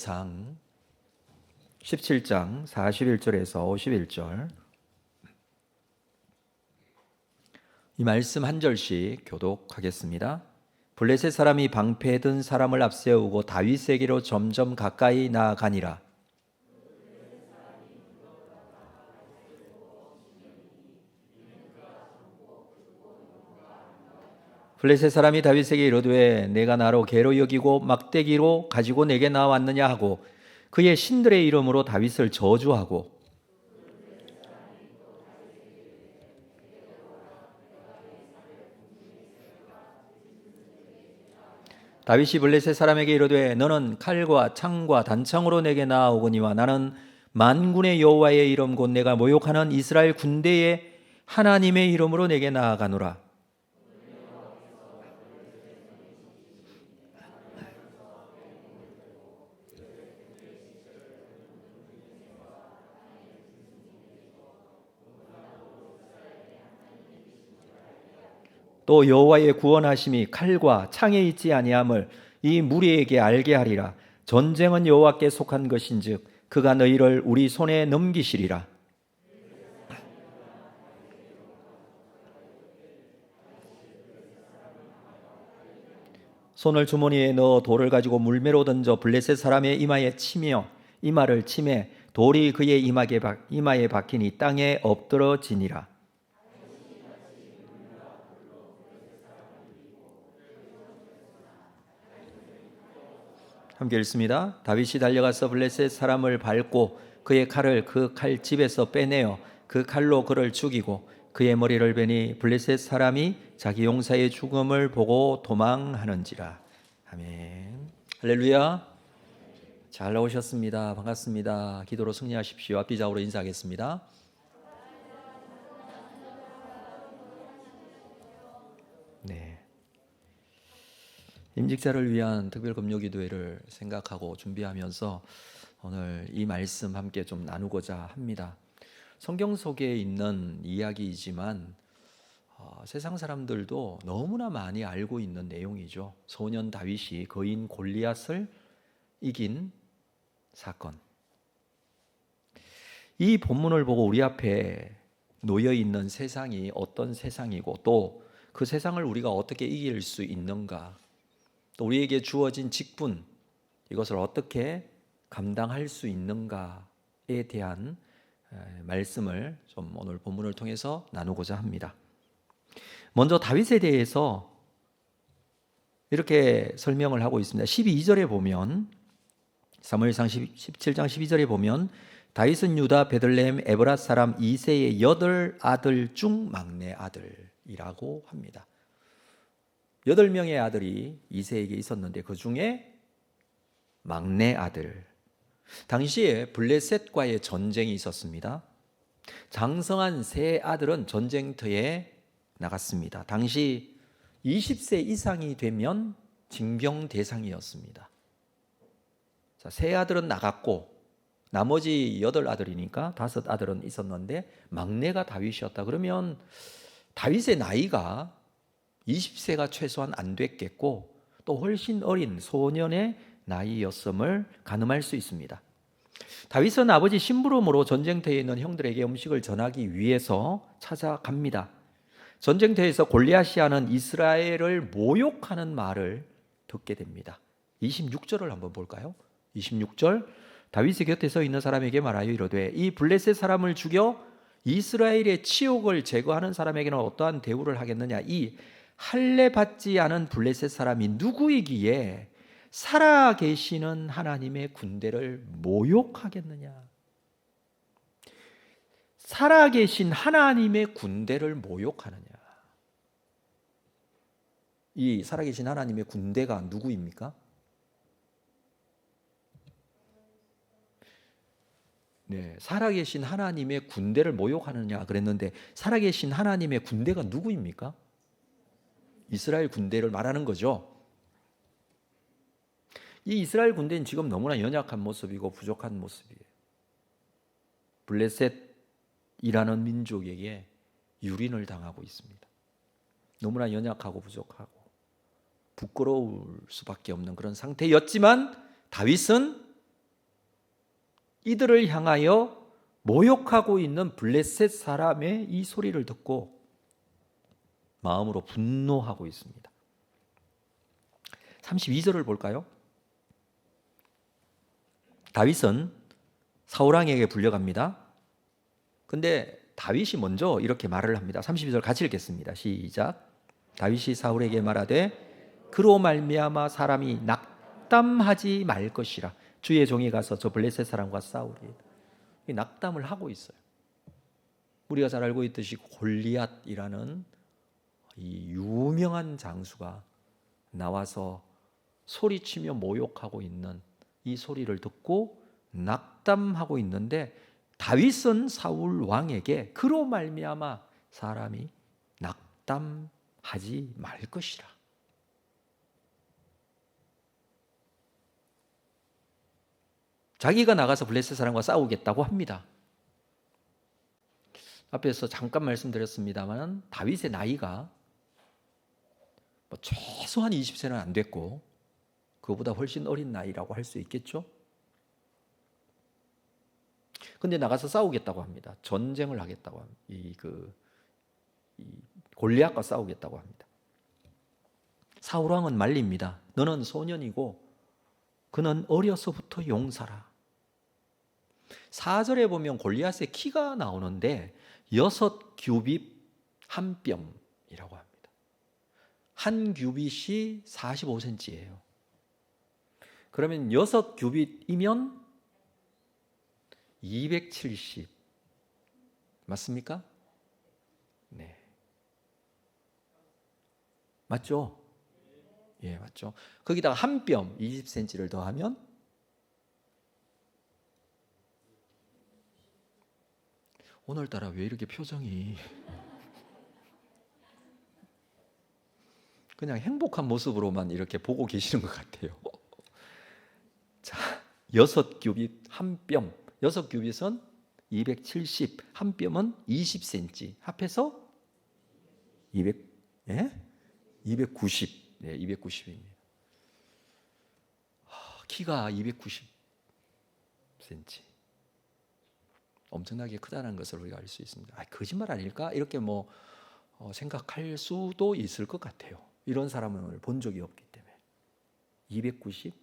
상 17장 41절에서 51절 이 말씀 한 절씩 교독하겠습니다. 블레셋 사람이 방패에 든 사람을 앞세우고 다윗에게로 점점 가까이 나아가니라. 블레셋 사람이 다윗에게 이르되 내가 나로 개로 여기고 막대기로 가지고 내게 나왔느냐 하고 그의 신들의 이름으로 다윗을 저주하고 다윗이 블레셋 사람에게 이르되 너는 칼과 창과 단창으로 내게 나아오거니와 나는 만군의 여호와의 이름 곧 내가 모욕하는 이스라엘 군대의 하나님의 이름으로 내게 나아가노라. 또 여호와의 구원하심이 칼과 창에 있지 아니함을 이 무리에게 알게 하리라. 전쟁은 여호와께 속한 것인즉 그가 너희를 우리 손에 넘기시리라. 손을 주머니에 넣어 돌을 가지고 물매로 던져 블레셋 사람의 이마에 치며 이마를 치매 돌이 그의 이마에 박히니 땅에 엎드러지니라. 함께 읽습니다. 다윗이 달려가서 블레셋 사람을 밟고 그의 칼을 그 칼집에서 빼내어 그 칼로 그를 죽이고 그의 머리를 베니 블레셋 사람이 자기 용사의 죽음을 보고 도망하는지라. 아멘. 할렐루야. 잘 나오셨습니다. 반갑습니다. 기도로 승리하십시오. 앞뒤좌우로 인사하겠습니다. 네. 임직자를 위한 특별금요기도회를 생각하고 준비하면서 오늘 이 말씀 함께 좀 나누고자 합니다. 성경 속에 있는 이야기이지만 세상 사람들도 너무나 많이 알고 있는 내용이죠. 소년 다윗이 거인 골리앗을 이긴 사건. 이 본문을 보고 우리 앞에 놓여 있는 세상이 어떤 세상이고 또 그 세상을 우리가 어떻게 이길 수 있는가, 또 우리에게 주어진 직분, 이것을 어떻게 감당할 수 있는가에 대한 말씀을 좀 오늘 본문을 통해서 나누고자 합니다. 먼저 다윗에 대해서 이렇게 설명을 하고 있습니다. 12절에 보면, 사무엘상 17장 12절에 보면 다윗은 유다 베들레헴 에브랏 사람 이새의 8아들 중 막내 아들이라고 합니다. 8명의 아들이 이새에게 있었는데 그 중에 막내 아들. 당시에 블레셋과의 전쟁이 있었습니다. 장성한 세 아들은 전쟁터에 나갔습니다. 당시 20세 이상이 되면 징병 대상이었습니다. 자, 세 아들은 나갔고 나머지 8아들이니까 5아들은 있었는데 막내가 다윗이었다. 그러면 다윗의 나이가 20세가 최소한 안 됐겠고 또 훨씬 어린 소년의 나이였음을 가늠할 수 있습니다. 다윗은 아버지 심부름으로 전쟁터에 있는 형들에게 음식을 전하기 위해서 찾아갑니다. 전쟁터에서 골리앗이 하는 이스라엘을 모욕하는 말을 듣게 됩니다. 26절을 한번 볼까요? 26절, 다윗의 곁에 서 있는 사람에게 말하여 이르되 이 블레셋 사람을 죽여 이스라엘의 치욕을 제거하는 사람에게는 어떠한 대우를 하겠느냐. 이 할례 받지 않은 블레셋 사람이 누구이기에 살아계시는 하나님의 군대를 모욕하겠느냐. 살아계신 하나님의 군대를 모욕하느냐. 이 살아계신 하나님의 군대가 누구입니까? 네, 살아계신 하나님의 군대를 모욕하느냐 그랬는데 살아계신 하나님의 군대가 누구입니까? 이스라엘 군대를 말하는 거죠. 이 이스라엘 군대는 지금 너무나 연약한 모습이고 부족한 모습이에요. 블레셋이라는 민족에게 유린을 당하고 있습니다. 너무나 연약하고 부족하고 부끄러울 수밖에 없는 그런 상태였지만 다윗은 이들을 향하여 모욕하고 있는 블레셋 사람의 이 소리를 듣고 마음으로 분노하고 있습니다. 32절을 볼까요? 다윗은 사울왕에게 불려갑니다. 근데 다윗이 먼저 이렇게 말을 합니다. 32절 같이 읽겠습니다. 시작. 다윗이 사울에게 말하되 그로 말미암아 사람이 낙담하지 말 것이라. 주의 종이 가서 저 블레셋 사람과 싸우리. 낙담을 하고 있어요. 우리가 잘 알고 있듯이 골리앗이라는 이 유명한 장수가 나와서 소리치며 모욕하고 있는 이 소리를 듣고 낙담하고 있는데, 다윗은 사울 왕에게 그로 말미암아 사람이 낙담하지 말 것이라. 자기가 나가서 블레셋 사람과 싸우겠다고 합니다. 앞에서 잠깐 말씀드렸습니다만 다윗의 나이가 최소한 20세는 안 됐고 그보다 훨씬 어린 나이라고 할 수 있겠죠. 근데 나가서 싸우겠다고 합니다. 전쟁을 하겠다고 합니다. 이 골리앗과 싸우겠다고 합니다. 사울 왕은 말립니다. 너는 소년이고 그는 어려서부터 용사라. 4절에 보면 골리앗의 키가 나오는데 6규빗 1뼘이라고 합니다. 한 규빗이 45cm예요. 그러면 6규빗이면 270 맞습니까? 네. 맞죠? 예, 맞죠. 거기다가 한 뼘 20cm를 더하면 오늘따라 왜 이렇게 표정이 그냥 행복한 모습으로만 이렇게 보고 계시는 것 같아요. 자, 6규빗 한 뼘. 6규빗은 270, 한 뼘은 20cm. 합해서 290. 네, 290입니다. 키가 290cm. 엄청나게 크다는 것을 우리가 알 수 있습니다. 거짓말 아닐까? 이렇게 생각할 수도 있을 것 같아요. 이런 사람을 본 적이 없기 때문에. 290?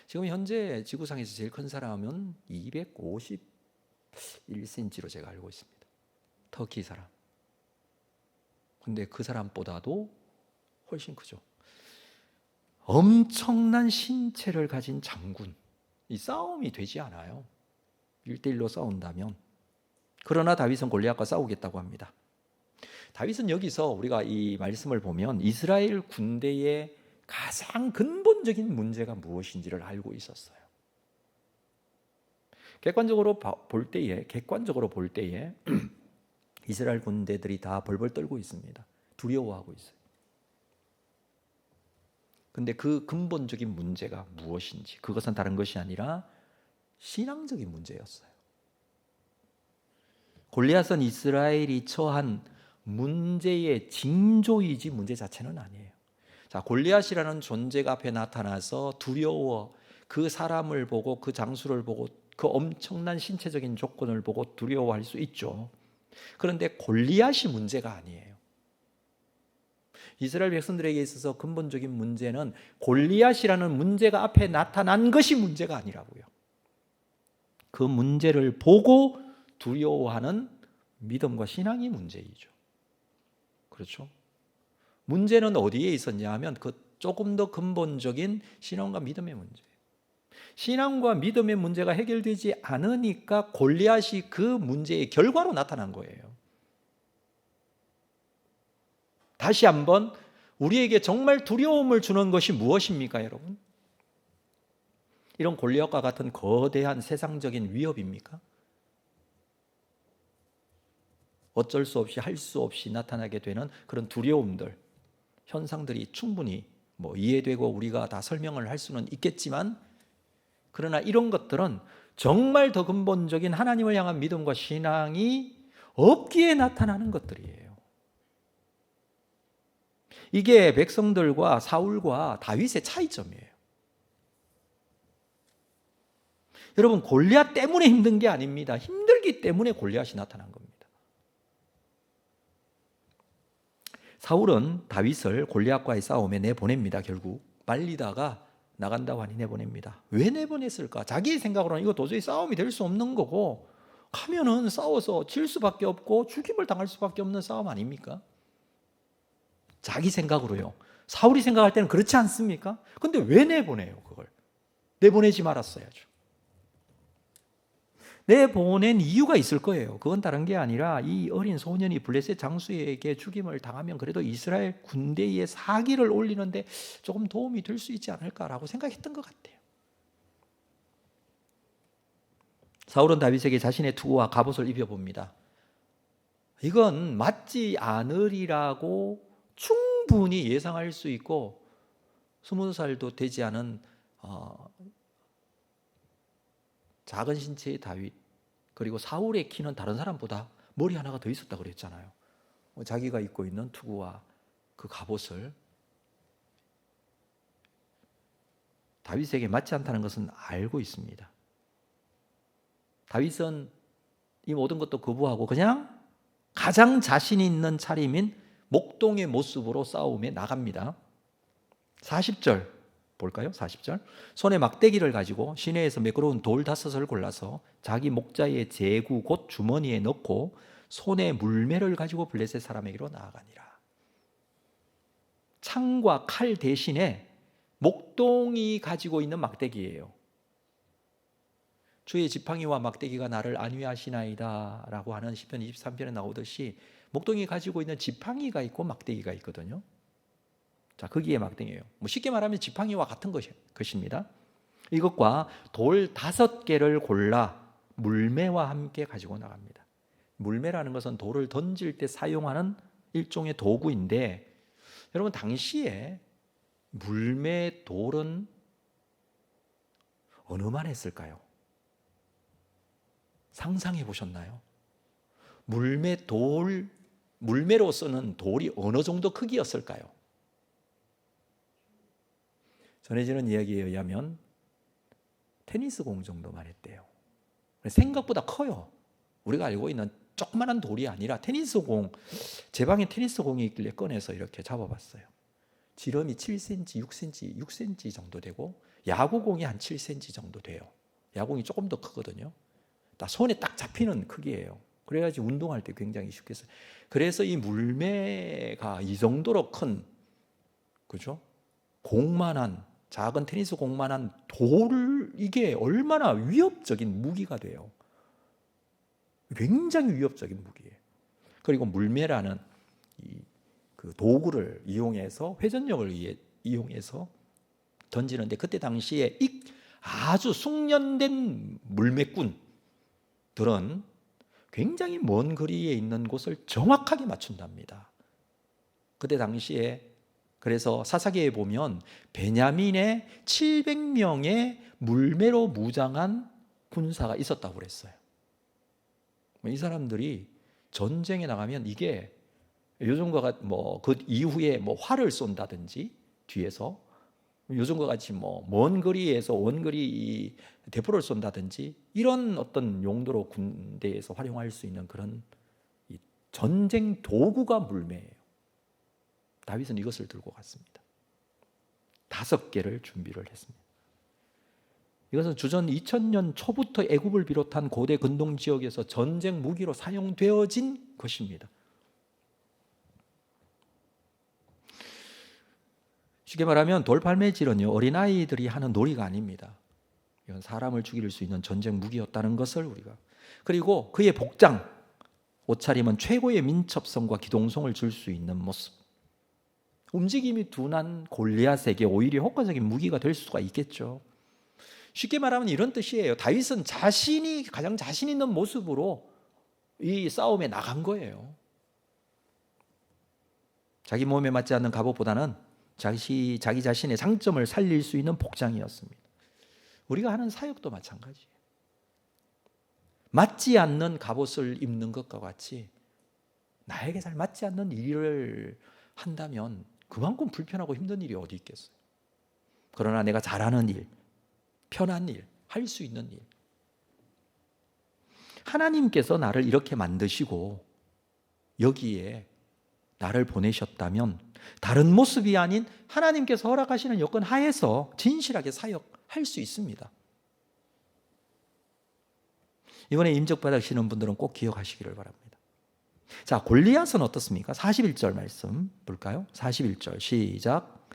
지금 현재 지구상에서 제일 큰 사람은 251cm로 제가 알고 있습니다. 터키 사람. 근데 그 사람보다도 훨씬 크죠. 엄청난 신체를 가진 장군. 이 싸움이 되지 않아요. 1대1로 싸운다면. 그러나 다윗은 골리앗과 싸우겠다고 합니다. 다윗은 여기서 우리가 이 말씀을 보면 이스라엘 군대의 가장 근본적인 문제가 무엇인지를 알고 있었어요. 객관적으로 볼 때에 이스라엘 군대들이 다 벌벌 떨고 있습니다. 두려워하고 있어요. 근데 그 근본적인 문제가 무엇인지, 그것은 다른 것이 아니라 신앙적인 문제였어요. 골리앗은 이스라엘이 처한 문제의 징조이지 문제 자체는 아니에요. 자, 골리앗이라는 존재가 앞에 나타나서 두려워, 그 사람을 보고, 그 장수를 보고, 그 엄청난 신체적인 조건을 보고 두려워할 수 있죠. 그런데 골리앗이 문제가 아니에요. 이스라엘 백성들에게 있어서 근본적인 문제는 골리앗이라는 문제가 앞에 나타난 것이 문제가 아니라고요. 그 문제를 보고 두려워하는 믿음과 신앙이 문제이죠. 그렇죠? 문제는 어디에 있었냐 하면 그 조금 더 근본적인 신앙과 믿음의 문제예요. 신앙과 믿음의 문제가 해결되지 않으니까 골리앗이 그 문제의 결과로 나타난 거예요. 다시 한번 우리에게 정말 두려움을 주는 것이 무엇입니까, 여러분? 이런 골리앗과 같은 거대한 세상적인 위협입니까? 어쩔 수 없이 할 수 없이 나타나게 되는 그런 두려움들, 현상들이 충분히 이해되고 우리가 다 설명을 할 수는 있겠지만, 그러나 이런 것들은 정말 더 근본적인 하나님을 향한 믿음과 신앙이 없기에 나타나는 것들이에요. 이게 백성들과 사울과 다윗의 차이점이에요. 여러분, 골리앗 때문에 힘든 게 아닙니다. 힘들기 때문에 골리앗이 나타난 겁니다. 사울은 다윗을 골리앗과의 싸움에 내보냅니다. 결국 말리다가 나간다고 하니 내보냅니다. 왜 내보냈을까? 자기의 생각으로는 이거 도저히 싸움이 될 수 없는 거고, 가면은 싸워서 질 수밖에 없고 죽임을 당할 수밖에 없는 싸움 아닙니까? 자기 생각으로요. 사울이 생각할 때는 그렇지 않습니까? 근데 왜 내보내요, 그걸? 내보내지 말았어야죠. 내보낸 이유가 있을 거예요. 그건 다른 게 아니라 이 어린 소년이 블레셋 장수에게 죽임을 당하면 그래도 이스라엘 군대에 사기를 올리는데 조금 도움이 될 수 있지 않을까라고 생각했던 것 같아요. 사울은 다윗에게 자신의 투구와 갑옷을 입혀봅니다. 이건 맞지 않으리라고 충분히 예상할 수 있고 20살도 되지 않은 작은 신체의 다윗, 그리고 사울의 키는 다른 사람보다 머리 하나가 더 있었다고 그랬잖아요. 자기가 입고 있는 투구와 그 갑옷을 다윗에게 맞지 않다는 것은 알고 있습니다. 다윗은 이 모든 것도 거부하고 그냥 가장 자신 있는 차림인 목동의 모습으로 싸움에 나갑니다. 40절 볼까요? 40절. 손에 막대기를 가지고 시내에서 매끄러운 돌 5을 골라서 자기 목자의 제구 곧 주머니에 넣고 손에 물매를 가지고 블레셋 사람에게로 나아가니라. 창과 칼 대신에 목동이 가지고 있는 막대기예요. 주의 지팡이와 막대기가 나를 안위하시나이다 라고 하는 시편 23편에 나오듯이 목동이 가지고 있는 지팡이가 있고 막대기가 있거든요. 자, 거기에 막대기예요. 쉽게 말하면 지팡이와 같은 것입니다. 이것과 돌 5개를 골라 물매와 함께 가지고 나갑니다. 물매라는 것은 돌을 던질 때 사용하는 일종의 도구인데, 여러분 당시에 물매 돌은 어느만 했을까요? 상상해 보셨나요? 물매로 쓰는 돌이 어느 정도 크기였을까요? 전해지는 이야기에 의하면 테니스 공 정도만 했대요. 생각보다 커요. 우리가 알고 있는 조그마한 돌이 아니라 테니스 공, 제 방에 테니스 공이 있길래 꺼내서 이렇게 잡아봤어요. 지름이 7cm, 6cm 정도 되고 야구공이 한 7cm 정도 돼요. 야구공이 조금 더 크거든요. 손에 딱 잡히는 크기예요. 그래가지고 운동할 때 굉장히 쉽게 써요. 그래서 이 물매가 이 정도로 큰, 그죠? 공만한, 작은 테니스 공만한 돌, 이게 얼마나 위협적인 무기가 돼요. 굉장히 위협적인 무기예요. 그리고 물매라는 그 도구를 이용해서 회전력을 이용해서 던지는데, 그때 당시에 아주 숙련된 물매꾼들은 굉장히 먼 거리에 있는 곳을 정확하게 맞춘답니다. 그때 당시에 그래서 사사기에 보면 베냐민의 700명의 물매로 무장한 군사가 있었다고 그랬어요. 이 사람들이 전쟁에 나가면 이게 요즘과 그 이후에 활을 쏜다든지 뒤에서 요즘과 같이 먼 거리에서 원거리 대포를 쏜다든지 이런 어떤 용도로 군대에서 활용할 수 있는 그런 전쟁 도구가 물매예요. 다윗은 이것을 들고 갔습니다. 5개를 준비를 했습니다. 이것은 주전 2000년 초부터 애굽을 비롯한 고대 근동 지역에서 전쟁 무기로 사용되어진 것입니다. 쉽게 말하면 돌팔매질은요, 어린아이들이 하는 놀이가 아닙니다. 이건 사람을 죽일 수 있는 전쟁 무기였다는 것을 우리가. 그리고 그의 복장, 옷차림은 최고의 민첩성과 기동성을 줄 수 있는 모습. 움직임이 둔한 골리앗에게 오히려 효과적인 무기가 될 수가 있겠죠. 쉽게 말하면 이런 뜻이에요. 다윗은 가장 자신 있는 모습으로 이 싸움에 나간 거예요. 자기 몸에 맞지 않는 갑옷보다는 자기 자신의 장점을 살릴 수 있는 복장이었습니다. 우리가 하는 사역도 마찬가지예요. 맞지 않는 갑옷을 입는 것과 같이 나에게 잘 맞지 않는 일을 한다면 그만큼 불편하고 힘든 일이 어디 있겠어요. 그러나 내가 잘하는 일, 편한 일, 할 수 있는 일, 하나님께서 나를 이렇게 만드시고 여기에 나를 보내셨다면 다른 모습이 아닌 하나님께서 허락하시는 여건 하에서 진실하게 사역할 수 있습니다. 이번에 임적 받으시는 분들은 꼭 기억하시기를 바랍니다. 자, 골리앗은 어떻습니까? 41절 말씀 볼까요? 41절 시작.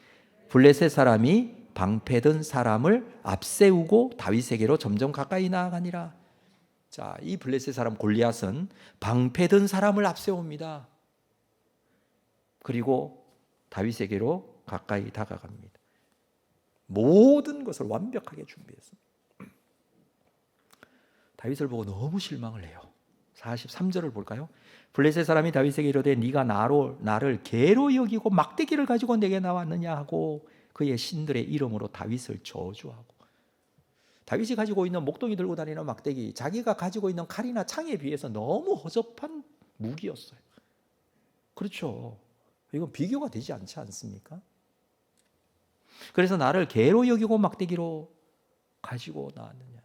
블레셋 사람이 방패든 사람을 앞세우고 다윗에게로 점점 가까이 나아가니라. 자, 이 블레셋 사람 골리앗은 방패든 사람을 앞세웁니다. 그리고 다윗에게로 가까이 다가갑니다. 모든 것을 완벽하게 준비했습니다. 다윗을 보고 너무 실망을 해요. 43절을 볼까요? 블레셋 사람이 다윗에게 이르되 네가 나를 개로 여기고 막대기를 가지고 내게 나왔느냐 하고 그의 신들의 이름으로 다윗을 저주하고, 다윗이 가지고 있는 목동이 들고 다니는 막대기, 자기가 가지고 있는 칼이나 창에 비해서 너무 허접한 무기였어요. 그렇죠. 이건 비교가 되지 않지 않습니까? 그래서 나를 개로 여기고 막대기로 가지고 나왔느냐.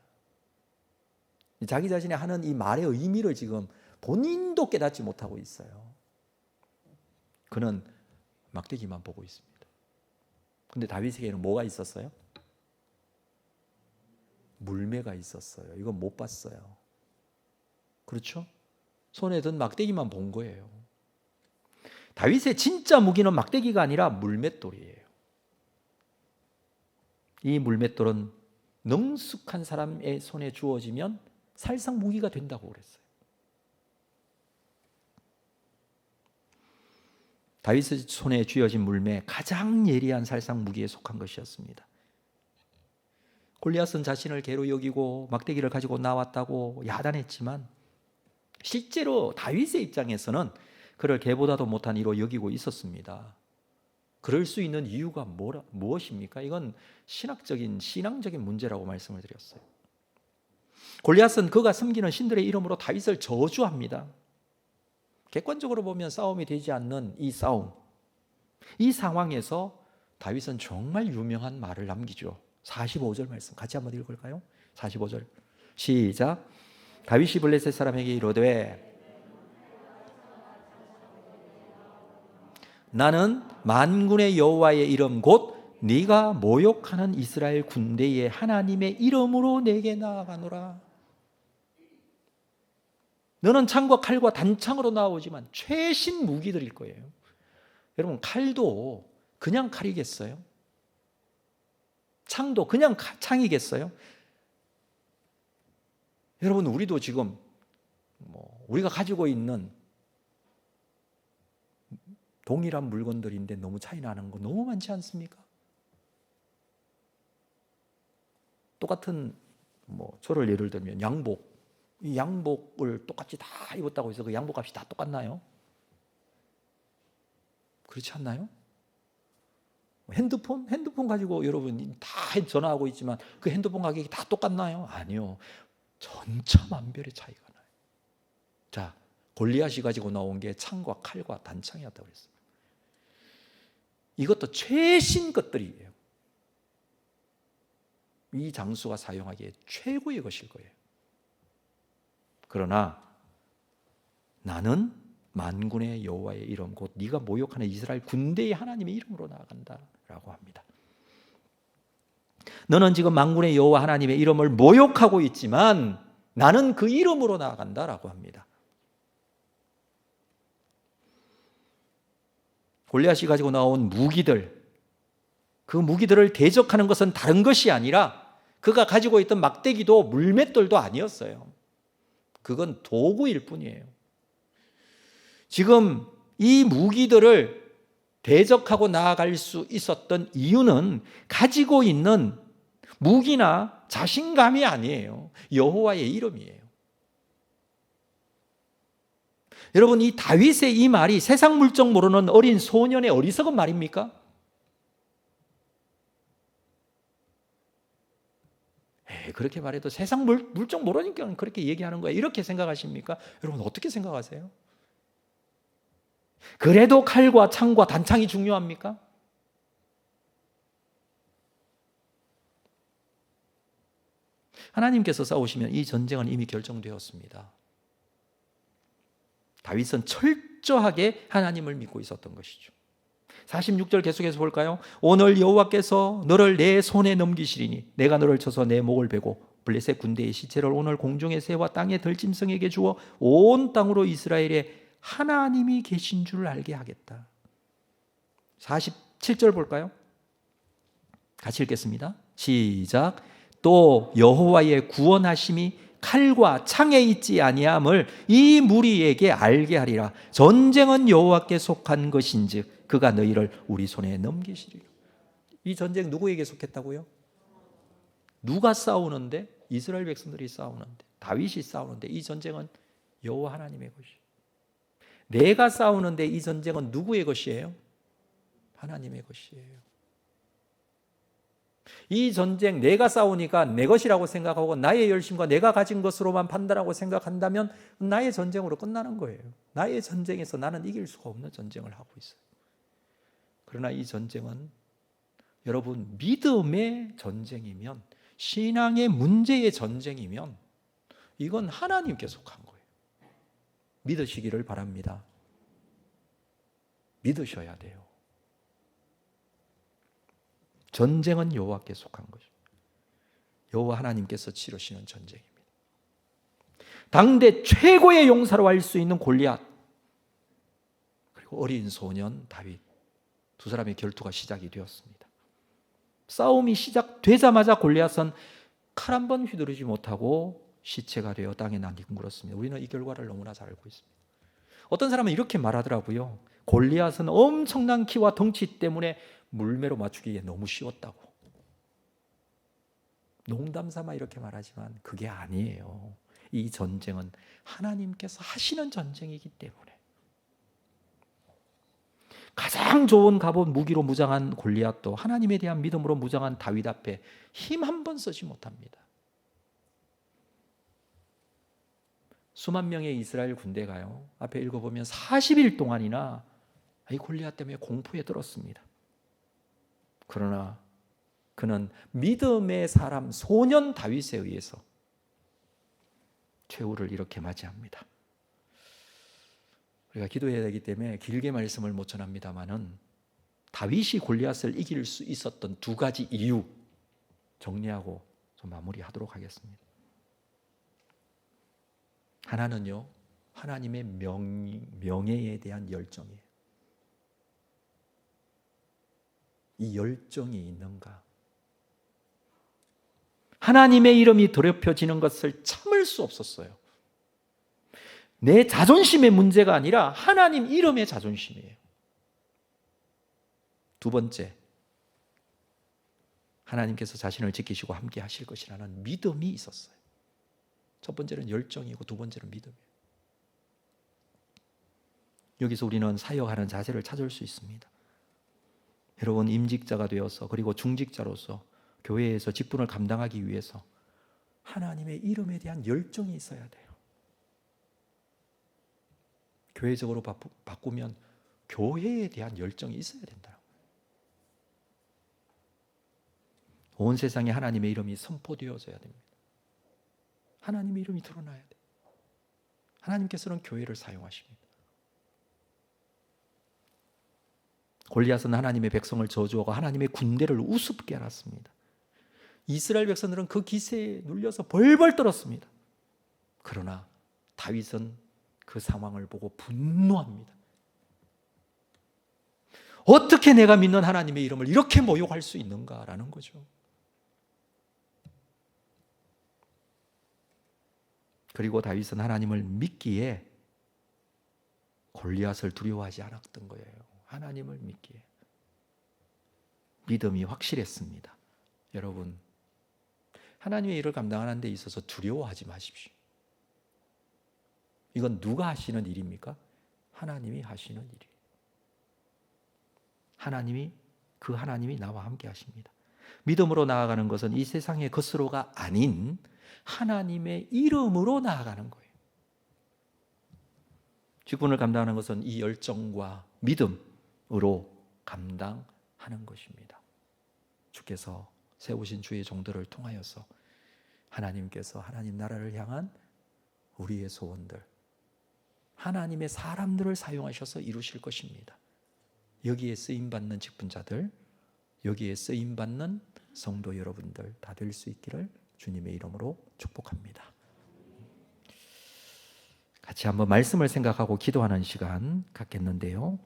자기 자신이 하는 이 말의 의미를 지금 본인도 깨닫지 못하고 있어요. 그는 막대기만 보고 있습니다. 근데 다윗에게는 뭐가 있었어요? 물매가 있었어요. 이건 못 봤어요. 그렇죠? 손에 든 막대기만 본 거예요. 다윗의 진짜 무기는 막대기가 아니라 물맷돌이에요. 이 물맷돌은 능숙한 사람의 손에 주어지면 살상 무기가 된다고 그랬어요. 다윗의 손에 쥐어진 물매, 가장 예리한 살상 무기에 속한 것이었습니다. 골리앗은 자신을 개로 여기고 막대기를 가지고 나왔다고 야단했지만 실제로 다윗의 입장에서는 그를 개보다도 못한 이로 여기고 있었습니다. 그럴 수 있는 이유가 무엇입니까? 이건 신앙적인 문제라고 말씀을 드렸어요. 골리앗은 그가 섬기는 신들의 이름으로 다윗을 저주합니다. 객관적으로 보면 싸움이 되지 않는 이 싸움, 이 상황에서 다윗은 정말 유명한 말을 남기죠. 45절 말씀 같이 한번 읽을까요? 45절 시작. 다윗이 블레셋 사람에게 이르되 나는 만군의 여호와의 이름 곧 네가 모욕하는 이스라엘 군대의 하나님의 이름으로 내게 나아가노라. 너는 창과 칼과 단창으로 나오지만 최신 무기들일 거예요. 여러분, 칼도 그냥 칼이겠어요? 창도 그냥 창이겠어요? 여러분, 우리도 지금 우리가 가지고 있는 동일한 물건들인데 너무 차이 나는 거 너무 많지 않습니까? 똑같은 저를 예를 들면 양복, 이 양복을 똑같이 다 입었다고 해서 그 양복값이 다 똑같나요? 그렇지 않나요? 핸드폰 가지고 여러분 다 전화하고 있지만 그 핸드폰 가격이 다 똑같나요? 아니요. 천차만별의 차이가 나요. 자, 골리앗이 가지고 나온 게 창과 칼과 단창이었다고 그랬어요. 이것도 최신 것들이에요. 이 장수가 사용하기에 최고의 것일 거예요. 그러나 나는 만군의 여호와의 이름 곧 네가 모욕하는 이스라엘 군대의 하나님의 이름으로 나아간다라고 합니다. 너는 지금 만군의 여호와 하나님의 이름을 모욕하고 있지만 나는 그 이름으로 나아간다라고 합니다. 골리앗이 가지고 나온 무기들, 그 무기들을 대적하는 것은 다른 것이 아니라 그가 가지고 있던 막대기도 물맷돌도 아니었어요. 그건 도구일 뿐이에요. 지금 이 무기들을 대적하고 나아갈 수 있었던 이유는 가지고 있는 무기나 자신감이 아니에요. 여호와의 이름이에요. 여러분, 이 다윗의 이 말이 세상 물정 모르는 어린 소년의 어리석은 말입니까? 그렇게 말해도 세상 물정 모르니까 그렇게 얘기하는 거야, 이렇게 생각하십니까? 여러분, 어떻게 생각하세요? 그래도 칼과 창과 단창이 중요합니까? 하나님께서 싸우시면 이 전쟁은 이미 결정되었습니다. 다윗은 철저하게 하나님을 믿고 있었던 것이죠. 46절 계속해서 볼까요? 오늘 여호와께서 너를 내 손에 넘기시리니 내가 너를 쳐서 내 목을 베고 블레셋 군대의 시체를 오늘 공중의 새와 땅의 들짐승에게 주어 온 땅으로 이스라엘에 하나님이 계신 줄 알게 하겠다. 47절 볼까요? 같이 읽겠습니다. 시작. 또 여호와의 구원하심이 칼과 창에 있지 아니함을 이 무리에게 알게 하리라. 전쟁은 여호와께 속한 것인즉 그가 너희를 우리 손에 넘기시리라. 이 전쟁 누구에게 속했다고요? 누가 싸우는데? 이스라엘 백성들이 싸우는데, 다윗이 싸우는데 이 전쟁은 여호와 하나님의 것이에요. 내가 싸우는데 이 전쟁은 누구의 것이에요? 하나님의 것이에요. 이 전쟁 내가 싸우니까 내 것이라고 생각하고 나의 열심과 내가 가진 것으로만 판단하고 생각한다면 나의 전쟁으로 끝나는 거예요. 나의 전쟁에서 나는 이길 수가 없는 전쟁을 하고 있어요. 그러나 이 전쟁은 여러분 믿음의 전쟁이면, 신앙의 문제의 전쟁이면 이건 하나님께 속한 거예요. 믿으시기를 바랍니다. 믿으셔야 돼요. 전쟁은 여호와께 속한 것입니다. 여호와 하나님께서 치르시는 전쟁입니다. 당대 최고의 용사로 할 수 있는 골리앗, 그리고 어린 소년 다윗, 두 사람의 결투가 시작이 되었습니다. 싸움이 시작되자마자 골리앗은 칼 한 번 휘두르지 못하고 시체가 되어 땅에 난뒹굴었습니다. 우리는 이 결과를 너무나 잘 알고 있습니다. 어떤 사람은 이렇게 말하더라고요. 골리앗은 엄청난 키와 덩치 때문에 물매로 맞추기에 너무 쉬웠다고. 농담 삼아 이렇게 말하지만 그게 아니에요. 이 전쟁은 하나님께서 하시는 전쟁이기 때문에. 가장 좋은 갑옷 무기로 무장한 골리앗도 하나님에 대한 믿음으로 무장한 다윗 앞에 힘 한 번 쓰지 못합니다. 수만 명의 이스라엘 군대가요, 앞에 읽어보면 40일 동안이나 이 골리앗 때문에 공포에 들었습니다. 그러나 그는 믿음의 사람 소년 다윗에 의해서 최후를 이렇게 맞이합니다. 우리가 기도해야 되기 때문에 길게 말씀을 못 전합니다마는 다윗이 골리앗을 이길 수 있었던 두 가지 이유 정리하고 좀 마무리하도록 하겠습니다. 하나는요, 하나님의 명예에 대한 열정이에요. 이 열정이 있는가? 하나님의 이름이 더럽혀지는 것을 참을 수 없었어요. 내 자존심의 문제가 아니라 하나님 이름의 자존심이에요. 두 번째, 하나님께서 자신을 지키시고 함께 하실 것이라는 믿음이 있었어요. 첫 번째는 열정이고 두 번째는 믿음이에요. 여기서 우리는 사역하는 자세를 찾을 수 있습니다. 여러분, 임직자가 되어서 그리고 중직자로서 교회에서 직분을 감당하기 위해서 하나님의 이름에 대한 열정이 있어야 돼요. 교회적으로 바꾸면 교회에 대한 열정이 있어야 된다. 온 세상에 하나님의 이름이 선포되어져야 됩니다. 하나님의 이름이 드러나야 돼요. 하나님께서는 교회를 사용하십니다. 골리앗은 하나님의 백성을 저주하고 하나님의 군대를 우습게 알았습니다. 이스라엘 백성들은 그 기세에 눌려서 벌벌 떨었습니다. 그러나 다윗은 그 상황을 보고 분노합니다. 어떻게 내가 믿는 하나님의 이름을 이렇게 모욕할 수 있는가라는 거죠. 그리고 다윗은 하나님을 믿기에 골리앗을 두려워하지 않았던 거예요. 하나님을 믿기에 믿음이 확실했습니다. 여러분, 하나님의 일을 감당하는 데 있어서 두려워하지 마십시오. 이건 누가 하시는 일입니까? 하나님이 하시는 일이에요. 하나님이 나와 함께 하십니다. 믿음으로 나아가는 것은 이 세상의 것으로가 아닌 하나님의 이름으로 나아가는 거예요. 직분을 감당하는 것은 이 열정과 믿음으로 감당하는 것입니다. 주께서 세우신 주의 종들을 통하여서 하나님께서 하나님 나라를 향한 우리의 소원들, 하나님의 사람들을 사용하셔서 이루실 것입니다. 여기에 쓰임받는 직분자들, 여기에 쓰임받는 성도 여러분들 다 될 수 있기를 주님의 이름으로 축복합니다. 같이 한번 말씀을 생각하고 기도하는 시간 갖겠는데요.